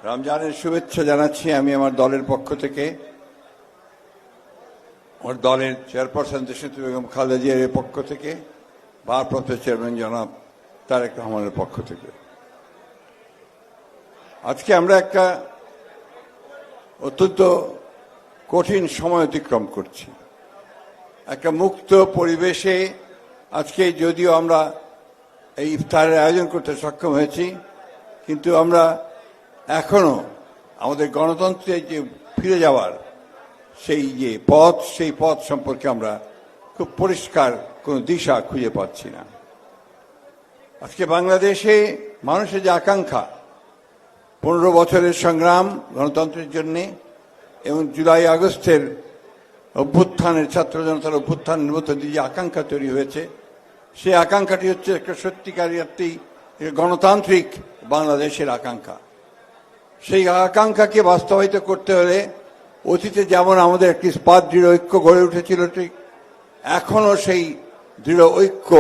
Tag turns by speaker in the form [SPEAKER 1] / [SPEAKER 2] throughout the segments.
[SPEAKER 1] রমজানের শুভেচ্ছা জানাচ্ছি আমি আমার দলের পক্ষ থেকে, আমার দলের চেয়ারপারসন দেশনেত্রী বেগম খালেদা জিয়ার পক্ষ থেকে, ভারপ্রাপ্ত চেয়ারম্যান জনাব তারেক রহমানের পক্ষ থেকে। আজকে আমরা একটা অত্যন্ত কঠিন সময় অতিক্রম করছি। একটা মুক্ত পরিবেশে আজকে যদিও আমরা এই ইফতারের আয়োজন করতে সক্ষম হয়েছি, কিন্তু আমরা এখনো আমাদের গণতন্ত্রে যে ফিরে যাওয়ার সেই পথ সম্পর্কে আমরা খুব পরিষ্কার কোনো দিশা খুঁজে পাচ্ছি না। আজকে বাংলাদেশে মানুষের যে আকাঙ্ক্ষা, 15 বছরের সংগ্রাম গণতন্ত্রের জন্য এবং জুলাই আগস্টের অভ্যুত্থানের ছাত্র জনতার অভ্যুত্থানের মধ্যে দিয়ে যে আকাঙ্ক্ষা তৈরি হয়েছে, সেই আকাঙ্ক্ষাটি হচ্ছে একটা সত্যিকারী একটি গণতান্ত্রিক বাংলাদেশের আকাঙ্ক্ষা। সেই আকাঙ্ক্ষাকে বাস্তবায়িত করতে হলে অতীতে যেমন আমাদের একটি ইস্পাত দৃঢ় ঐক্য গড়ে উঠেছিল, ঠিক এখনো সেই দৃঢ় ঐক্য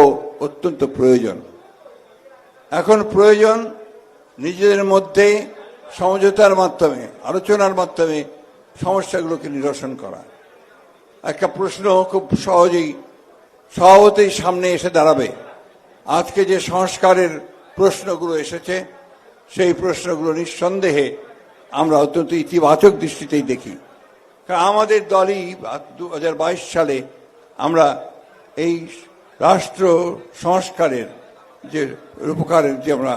[SPEAKER 1] অত্যন্ত প্রয়োজন। এখন প্রয়োজন নিজেদের মধ্যে সমঝোতার মাধ্যমে, আলোচনার মাধ্যমে সমস্যাগুলোকে নিরসন করা। একটা প্রশ্ন খুব স্বভাবতই সামনে এসে দাঁড়াবে। আজকে যে সংস্কারের প্রশ্নগুলো এসেছে, সেই প্রশ্নগুলো নিঃসন্দেহে আমরা অত্যন্ত ইতিবাচক দৃষ্টিতেই দেখি। কারণ আমাদের দলই 2022 সালে আমরা এই রাষ্ট্র সংস্কারের যে রূপকারের যে আমরা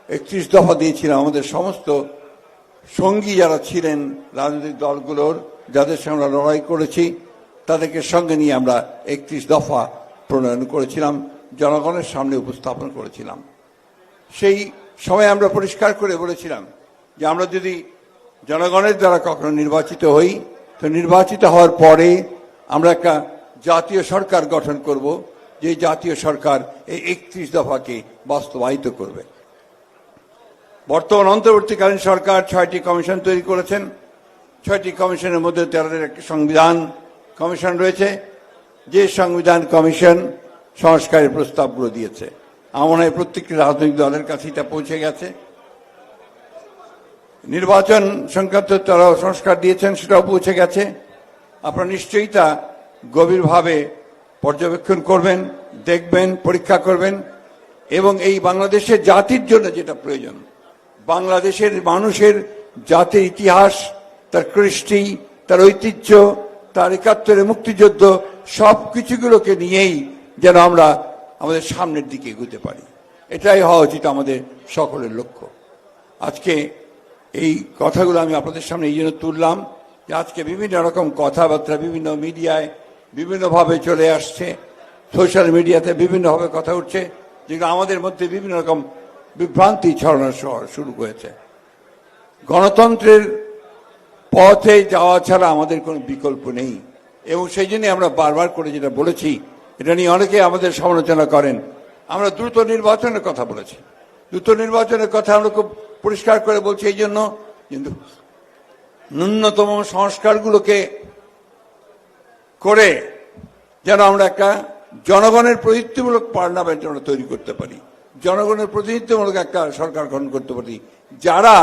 [SPEAKER 1] 31 দফা দিয়েছিলাম, আমাদের সমস্ত সঙ্গী যারা ছিলেন রাজনৈতিক দলগুলোর, যাদের সঙ্গে আমরা লড়াই করেছি, তাদেরকে সঙ্গে নিয়ে আমরা 31 দফা প্রণয়ন করেছিলাম, জনগণের সামনে উপস্থাপন করেছিলাম। সেই সময় আমরা পরিষ্কার করে বলেছিলাম যে আমরা যদি জনগণের দ্বারা কখনো নির্বাচিত হই, তো নির্বাচিত হওয়ার পরে আমরা একটা জাতীয় সরকার গঠন করব, যে জাতীয় সরকার এই 31 দফাকে বাস্তবায়িত করবে। বর্তমান অন্তর্বর্তীকালীন সরকার 6টি কমিশন তৈরি করেছেন। 6টি কমিশনের মধ্যে 13 একটি সংবিধান কমিশন রয়েছে, যে সংবিধান কমিশন সংস্কারের প্রস্তাবগুলো দিয়েছে। আমার মনে হয় প্রত্যেকটি রাজনৈতিক দলের কাছে এটা পৌঁছে গেছে। নির্বাচন সংক্রান্ত তারাও সংস্কার দিয়েছেন, সেটাও পৌঁছে গেছে। আপনারা নিশ্চয়ই তা গভীরভাবে পর্যবেক্ষণ করবেন, দেখবেন, পরীক্ষা করবেন এবং এই বাংলাদেশের জাতির জন্য যেটা প্রয়োজন, বাংলাদেশের মানুষের জাতির ইতিহাস, তার কৃষ্টি, তার ঐতিহ্য, তার 71-এর মুক্তিযুদ্ধ, সব কিছুগুলোকে নিয়েই যেন আমরা আমাদের সামনের দিকে এগোতে পারি, এটাই হওয়া উচিত আমাদের সকলের লক্ষ্য। আজকে এই কথাগুলো আমি আপনাদের সামনে এই জন্য তুললাম যে আজকে বিভিন্ন রকম কথাবার্তা বিভিন্ন মিডিয়ায় বিভিন্নভাবে চলে আসছে, সোশ্যাল মিডিয়াতে বিভিন্নভাবে কথা উঠছে, যেগুলো আমাদের মধ্যে বিভিন্ন রকম বিভ্রান্তি ছড়ানো শুরু হয়েছে। গণতন্ত্রের পথে যাওয়া ছাড়া আমাদের কোনো বিকল্প নেই এবং সেই জন্য আমরা বারবার করে যেটা বলেছি, এটা নিয়ে অনেকে আমাদের সমালোচনা করেন। আমরা দ্রুত নির্বাচনের কথা বলেছি, দ্রুত নির্বাচনের কথা আমরা খুব পরিষ্কার করে বলছি এই জন্য, কিন্তু ন্যূনতম সংস্কারগুলোকে করে যেন আমরা একটা জনগণের প্রতিনিধিত্বমূলক পার্লামেন্ট আমরা তৈরি করতে পারি, জনগণের প্রতিনিধিত্বমূলক একটা সরকার গঠন করতে পারি, যারা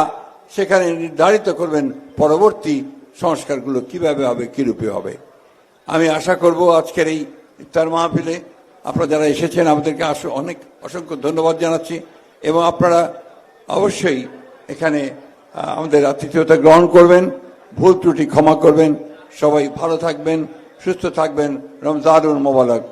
[SPEAKER 1] সেখানে নির্ধারিত করবেন পরবর্তী সংস্কারগুলো কিভাবে হবে, কিরূপে হবে। আমি আশা করব আজকের এই ইফতার মাহফিলে আপনারা যারা এসেছেন আমাদেরকে অনেক অসংখ্য ধন্যবাদ জানাচ্ছি এবং আপনারা অবশ্যই এখানে আমাদের আতিথেয়তা গ্রহণ করবেন, ভুল ত্রুটি ক্ষমা করবেন। সবাই ভালো থাকবেন, সুস্থ থাকবেন। রমজানুল মোবারক।